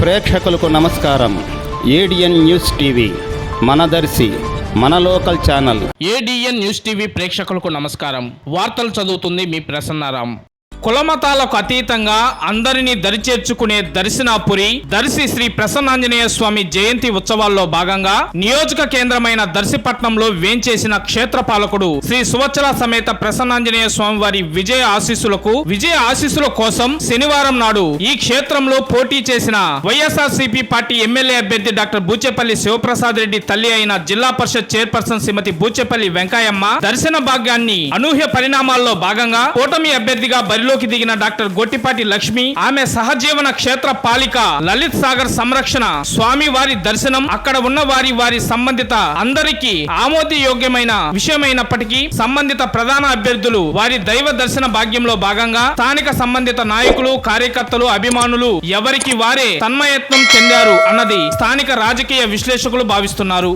ప్రేక్షకులకు నమస్కారం. ADN news TV మన దర్శి మన local channel. ADN news TV ప్రేక్షకులకు నమస్కారం. వార్తలు చదువుతుంది మీ ప్రసన్నారాం. కులమతాలకు అతీతంగా అందరినీ దరిచేర్చుకునే దర్శనాపురి దర్శి శ్రీ ప్రసన్నాంజనేయ స్వామి జయంతి ఉత్సవాల్లో భాగంగా నియోజక కేంద్రమైన దర్శిపట్నంలో వేంచేసిన క్షేత్రపాలకుడు శ్రీ సువచ్చల సమేత ప్రసన్నాంజనేయ స్వామి వారి విజయ ఆశీస్సుల కోసం శనివారం నాడు ఈ క్షేత్రంలో పోటీ చేసిన వైఎస్ఆర్సీపీ పార్టీ ఎమ్మెల్యే అభ్యర్థి డాక్టర్ బూచేపల్లి శివప్రసాద్ రెడ్డి తల్లి అయిన జిల్లా పరిషత్ చైర్పర్సన్ శ్రీమతి బూచేపల్లి వెంకయ్యమ్మ దర్శన భాగ్యాన్ని అనూహ్య పరిణామాల్లో భాగంగా కూటమి అభ్యర్థిగా బరిలోకి దిగిన డాక్టర్ గొట్టిపాటి లక్ష్మి, ఆమె సహజీవన క్షేత్ర పాలిక లలిత్ సాగర్ సంరక్షణ స్వామి వారి దర్శనం అక్కడ ఉన్న వారి సంబంధిత అందరికీ ఆమోదయోగ్యమైన విషయమైనప్పటికీ సంబంధిత ప్రధాన అభ్యర్థులు వారి దైవ దర్శన భాగ్యంలో భాగంగా స్థానిక సంబంధిత నాయకులు, కార్యకర్తలు, అభిమానులు ఎవరికి వారే తన్మయత్నం చెందారు అన్నది స్థానిక రాజకీయ విశ్లేషకులు భావిస్తున్నారు.